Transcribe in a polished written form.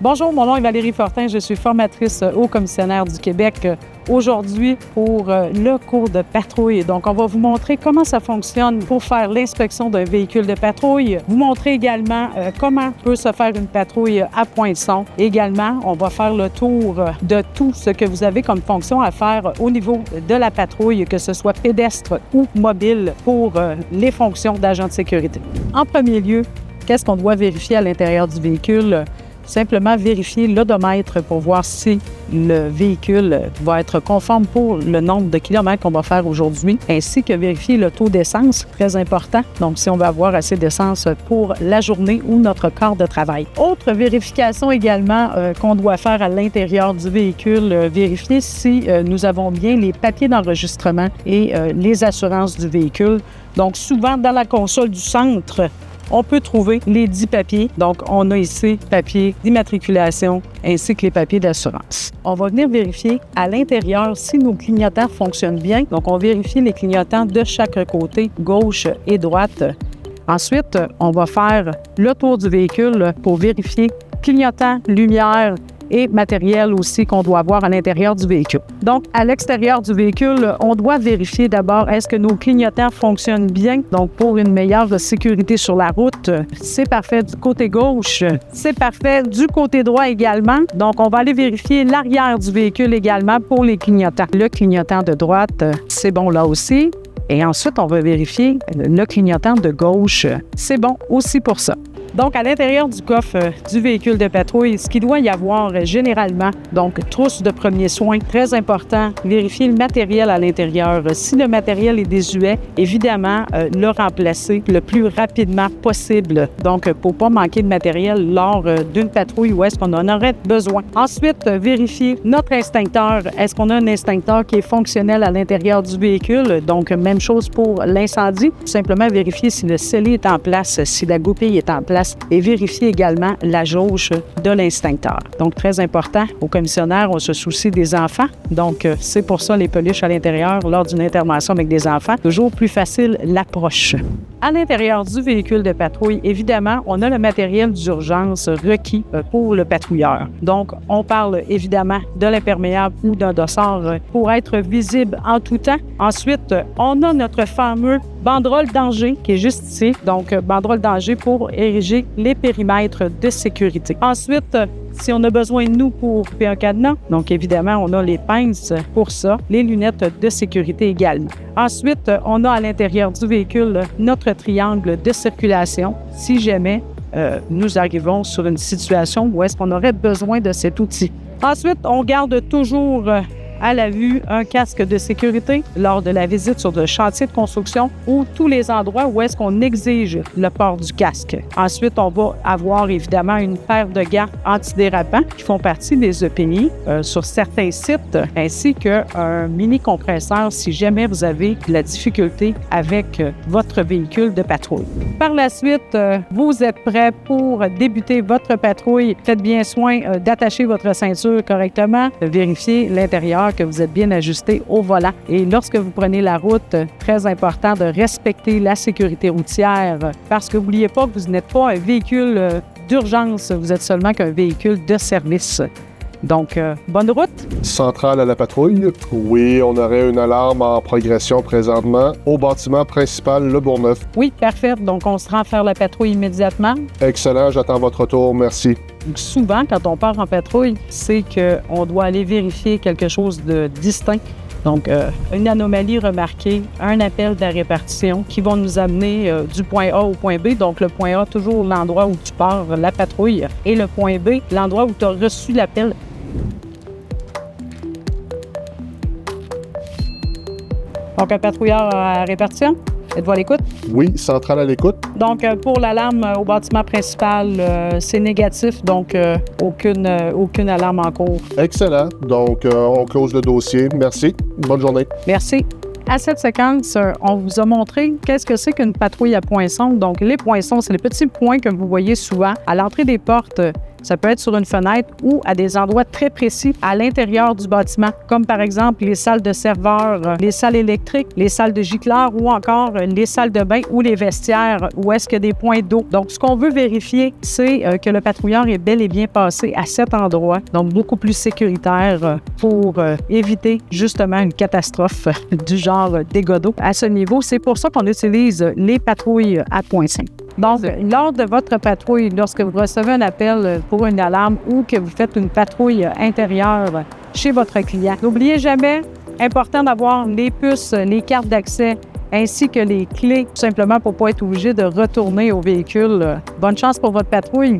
Bonjour, mon nom est Valérie Fortin, je suis formatrice au commissionnaire du Québec aujourd'hui pour le cours de patrouille. Donc, on va vous montrer comment ça fonctionne pour faire l'inspection d'un véhicule de patrouille. Vous montrer également comment peut se faire une patrouille à poinçon. Également, on va faire le tour de tout ce que vous avez comme fonction à faire au niveau de la patrouille, que ce soit pédestre ou mobile, pour les fonctions d'agent de sécurité. En premier lieu, qu'est-ce qu'on doit vérifier à l'intérieur du véhicule? Simplement vérifier l'odomètre pour voir si le véhicule va être conforme pour le nombre de kilomètres qu'on va faire aujourd'hui, ainsi que vérifier le taux d'essence, très important. Donc, si on veut avoir assez d'essence pour la journée ou notre quart de travail. Autre vérification également qu'on doit faire à l'intérieur du véhicule, vérifier si nous avons bien les papiers d'enregistrement et les assurances du véhicule. Donc, souvent, dans la console du centre, on peut trouver les 10 papiers. Donc, on a ici papier d'immatriculation ainsi que les papiers d'assurance. On va venir vérifier à l'intérieur si nos clignotants fonctionnent bien. Donc, on vérifie les clignotants de chaque côté, gauche et droite. Ensuite, on va faire le tour du véhicule pour vérifier clignotants, lumière et matériel aussi qu'on doit avoir à l'intérieur du véhicule. Donc, à l'extérieur du véhicule, on doit vérifier d'abord est-ce que nos clignotants fonctionnent bien. Donc, pour une meilleure sécurité sur la route, c'est parfait du côté gauche, c'est parfait du côté droit également. Donc, on va aller vérifier l'arrière du véhicule également pour les clignotants. Le clignotant de droite, c'est bon là aussi. Et ensuite, on va vérifier le clignotant de gauche. C'est bon aussi pour ça. Donc, à l'intérieur du coffre du véhicule de patrouille, ce qu'il doit y avoir généralement, donc trousse de premiers soins, très important, vérifier le matériel à l'intérieur. Si le matériel est désuet, évidemment, le remplacer le plus rapidement possible. Donc, pour ne pas manquer de matériel lors d'une patrouille où est-ce qu'on en aurait besoin. Ensuite, vérifier notre extincteur. Est-ce qu'on a un extincteur qui est fonctionnel à l'intérieur du véhicule? Donc, même chose pour l'incendie. Simplement vérifier si le scellé est en place, si la goupille est en place, et vérifier également la jauge de l'extincteur. Donc, très important, au commissionnaire, on se soucie des enfants. Donc, c'est pour ça les peluches à l'intérieur, lors d'une intervention avec des enfants, toujours plus facile l'approche. À l'intérieur du véhicule de patrouille, évidemment, on a le matériel d'urgence requis pour le patrouilleur. Donc, on parle évidemment de l'imperméable ou d'un dossard pour être visible en tout temps. Ensuite, on a notre fameux banderole danger qui est juste ici. Donc, banderole danger pour ériger les périmètres de sécurité. Ensuite, si on a besoin de nous pour couper un cadenas, donc évidemment, on a les pinces pour ça, les lunettes de sécurité également. Ensuite, on a à l'intérieur du véhicule notre triangle de circulation, si jamais nous arrivons sur une situation où est-ce qu'on aurait besoin de cet outil. Ensuite, on garde toujours à la vue un casque de sécurité lors de la visite sur le chantier de construction ou tous les endroits où est-ce qu'on exige le port du casque. Ensuite, on va avoir évidemment une paire de gants antidérapants qui font partie des EPI sur certains sites, ainsi qu'un mini-compresseur si jamais vous avez de la difficulté avec votre véhicule de patrouille. Par la suite, vous êtes prêt pour débuter votre patrouille. Faites bien soin d'attacher votre ceinture correctement, de vérifier l'intérieur que vous êtes bien ajusté au volant. Et lorsque vous prenez la route, très important de respecter la sécurité routière parce que n'oubliez pas que vous n'êtes pas un véhicule d'urgence, vous êtes seulement qu'un véhicule de service. Donc, bonne route. Centrale à la patrouille. Oui, on aurait une alarme en progression présentement au bâtiment principal Le Bourgneuf. Oui, parfait. Donc, on se rend faire la patrouille immédiatement. Excellent, j'attends votre retour. Merci. Souvent, quand on part en patrouille, c'est qu'on doit aller vérifier quelque chose de distinct. Donc, une anomalie remarquée, un appel de la répartition qui vont nous amener du point A au point B. Donc, le point A, toujours l'endroit où tu pars la patrouille, et le point B, l'endroit où tu as reçu l'appel. Donc, un patrouilleur à répartition. Êtes-vous à l'écoute? Oui, centrale à l'écoute. Donc, pour l'alarme au bâtiment principal, c'est négatif, donc aucune alarme en cours. Excellent. Donc, on close le dossier. Merci. Bonne journée. Merci. À cette séquence, on vous a montré qu'est-ce que c'est qu'une patrouille à poinçons. Donc, les poinçons, c'est les petits points que vous voyez souvent à l'entrée des portes. Ça peut être sur une fenêtre ou à des endroits très précis à l'intérieur du bâtiment, comme par exemple les salles de serveurs, les salles électriques, les salles de gicleurs ou encore les salles de bain ou les vestiaires où est-ce qu'il y a des points d'eau. Donc, ce qu'on veut vérifier, c'est que le patrouilleur est bel et bien passé à cet endroit, donc beaucoup plus sécuritaire pour éviter justement une catastrophe du genre dégâts d'eau. À ce niveau, c'est pour ça qu'on utilise les patrouilles à point 5. Donc, lors de votre patrouille, lorsque vous recevez un appel pour une alarme ou que vous faites une patrouille intérieure chez votre client, n'oubliez jamais, important d'avoir les puces, les cartes d'accès, ainsi que les clés, tout simplement pour ne pas être obligé de retourner au véhicule. Bonne chance pour votre patrouille!